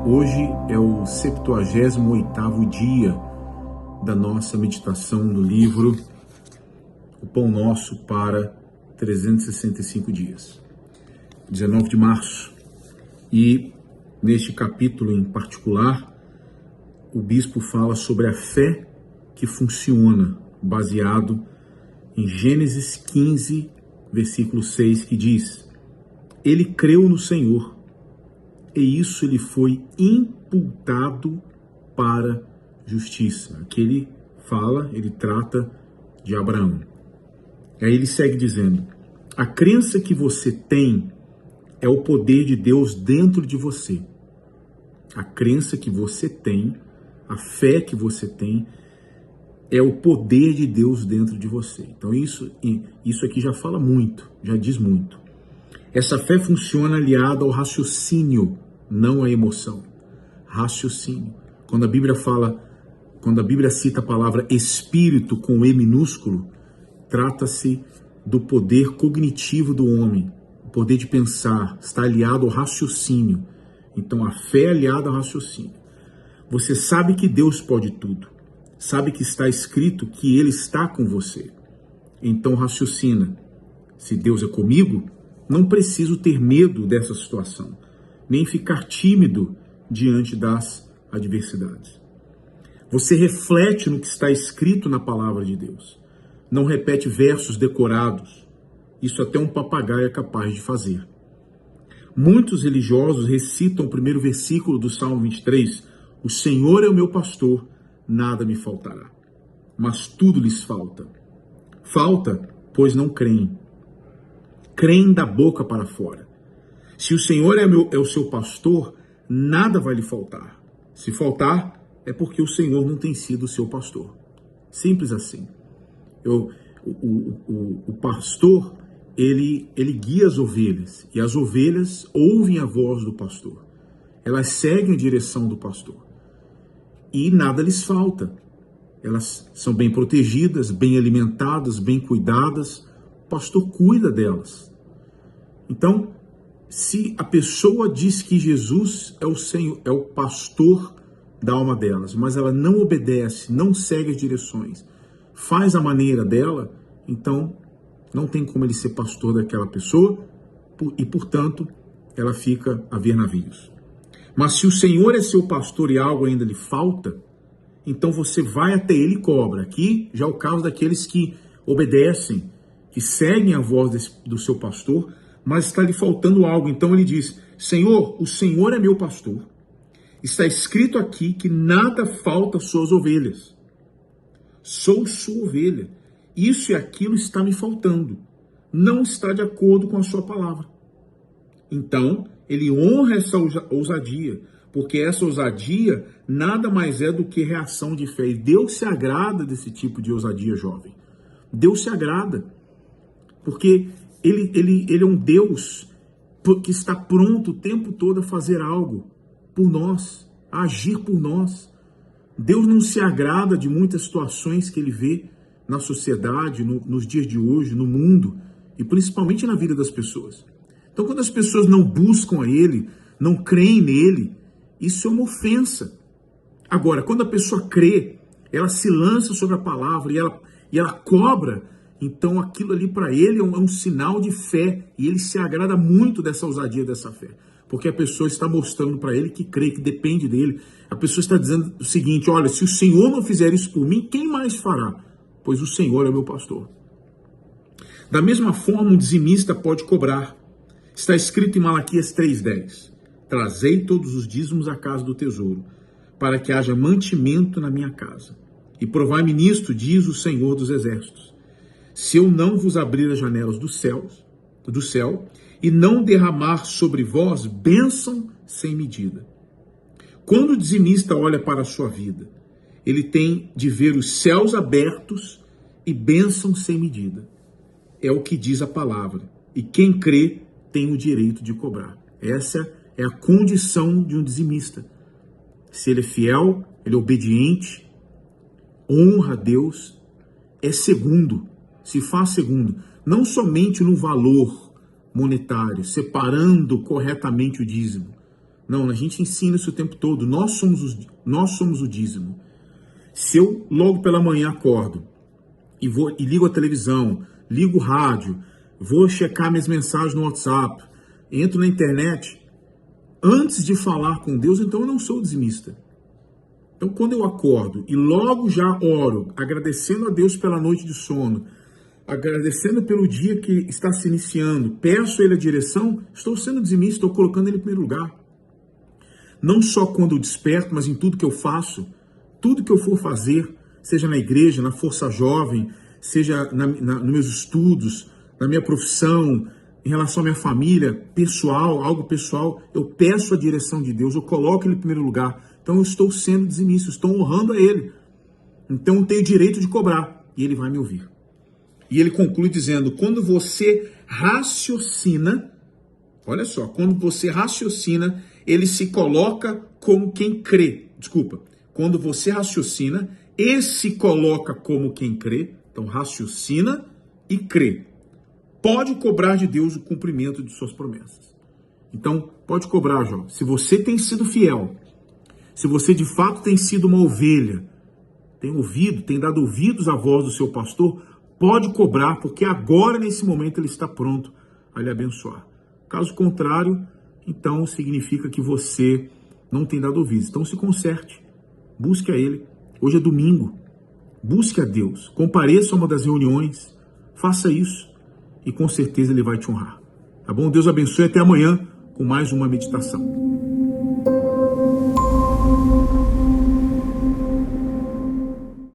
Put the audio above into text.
Hoje é o 78º dia da nossa meditação no livro O Pão Nosso para 365 dias, 19 de março. E neste capítulo em particular, o bispo fala sobre a fé que funciona, baseado em Gênesis 15, versículo 6, que diz: ele creu no Senhor, e isso lhe foi imputado para justiça. Aqui ele fala, ele trata de Abraão. Aí ele segue dizendo: a crença que você tem é o poder de Deus dentro de você. A crença que você tem, a fé que você tem, é o poder de Deus dentro de você. Então isso aqui já fala muito, já diz muito. Essa fé funciona aliada ao raciocínio, não à emoção. Raciocínio. Quando a Bíblia cita a palavra espírito com E minúsculo, trata-se do poder cognitivo do homem, o poder de pensar, está aliado ao raciocínio. Então a fé é aliada ao raciocínio. Você sabe que Deus pode tudo, sabe que está escrito que Ele está com você. Então raciocina: se Deus é comigo, não preciso ter medo dessa situação, nem ficar tímido diante das adversidades. Você reflete no que está escrito na palavra de Deus. Não repete versos decorados. Isso até um papagaio é capaz de fazer. Muitos religiosos recitam o primeiro versículo do Salmo 23. O Senhor é o meu pastor, nada me faltará. Mas tudo lhes falta. Falta, pois não creem. Creem da boca para fora. Se o Senhor é o seu pastor, nada vai lhe faltar. Se faltar, é porque o Senhor não tem sido o seu pastor. Simples assim. O pastor, ele guia as ovelhas, e as ovelhas ouvem a voz do pastor. Elas seguem a direção do pastor. E nada lhes falta. Elas são bem protegidas, bem alimentadas, bem cuidadas. O pastor cuida delas. Então, se a pessoa diz que Jesus é o Senhor, é o pastor da alma delas, mas ela não obedece, não segue as direções, faz a maneira dela, então não tem como ele ser pastor daquela pessoa e, portanto, ela fica a ver navios. Mas se o Senhor é seu pastor e algo ainda lhe falta, então você vai até ele e cobra. Aqui já é o caso daqueles que obedecem, que seguem a voz do seu pastor, mas está lhe faltando algo. Então ele diz: Senhor, o Senhor é meu pastor. Está escrito aqui que nada falta às suas ovelhas. Sou sua ovelha. Isso e aquilo está me faltando. Não está de acordo com a sua palavra. Então, ele honra essa ousadia, porque essa ousadia nada mais é do que reação de fé. E Deus se agrada desse tipo de ousadia, jovem. Deus se agrada, porque Ele é um Deus que está pronto o tempo todo a fazer algo por nós, a agir por nós. Deus não se agrada de muitas situações que ele vê na sociedade, nos dias de hoje, no mundo, e principalmente na vida das pessoas. Então, quando as pessoas não buscam a ele, não creem nele, isso é uma ofensa. Agora, quando a pessoa crê, ela se lança sobre a palavra e ela cobra, então aquilo ali para ele é um sinal de fé, e ele se agrada muito dessa ousadia, dessa fé, porque a pessoa está mostrando para ele que crê, que depende dele. A pessoa está dizendo o seguinte: olha, se o Senhor não fizer isso por mim, quem mais fará? Pois o Senhor é meu pastor. Da mesma forma, um dizimista pode cobrar. Está escrito em Malaquias 3,10: trazei todos os dízimos à casa do tesouro, para que haja mantimento na minha casa. E provai-me nisto, diz o Senhor dos exércitos, se eu não vos abrir as janelas do céu, e não derramar sobre vós bênção sem medida. Quando o dizimista olha para a sua vida, ele tem de ver os céus abertos e bênção sem medida. É o que diz a palavra. E quem crê tem o direito de cobrar. Essa é a condição de um dizimista. Se ele é fiel, ele é obediente, honra a Deus, é segundo. Se faz segundo, não somente no valor monetário, separando corretamente o dízimo, Não, a gente ensina isso o tempo todo. Nós somos o dízimo. Se eu logo pela manhã acordo e ligo a televisão, ligo o rádio, vou checar minhas mensagens no WhatsApp, entro na internet, antes de falar com Deus, então eu não sou dizimista. Então, quando eu acordo e logo já oro, agradecendo a Deus pela noite de sono, agradecendo pelo dia que está se iniciando, peço a Ele a direção, estou sendo dizimista, estou colocando Ele em primeiro lugar. Não só quando eu desperto, mas em tudo que eu faço, tudo que eu for fazer, seja na igreja, na força jovem, seja nos meus estudos, na minha profissão, em relação à minha família, pessoal, algo pessoal, eu peço a direção de Deus, eu coloco Ele em primeiro lugar. Então eu estou sendo dizimista, estou honrando a Ele. Então eu tenho direito de cobrar e Ele vai me ouvir. E ele conclui dizendo, quando você raciocina, olha só, quando você raciocina, ele se coloca como quem crê. Desculpa, quando você raciocina, ele se coloca como quem crê, então raciocina e crê. Pode cobrar de Deus o cumprimento de suas promessas. Então, pode cobrar, Jó. Se você tem sido fiel, se você de fato tem sido uma ovelha, tem dado ouvidos à voz do seu pastor, pode cobrar, porque agora, nesse momento, ele está pronto a lhe abençoar. Caso contrário, então significa que você não tem dado ouvidos. Então se conserte, busque a Ele. Hoje é domingo, busque a Deus, compareça a uma das reuniões, faça isso e com certeza Ele vai te honrar. Tá bom? Deus abençoe, até amanhã com mais uma meditação.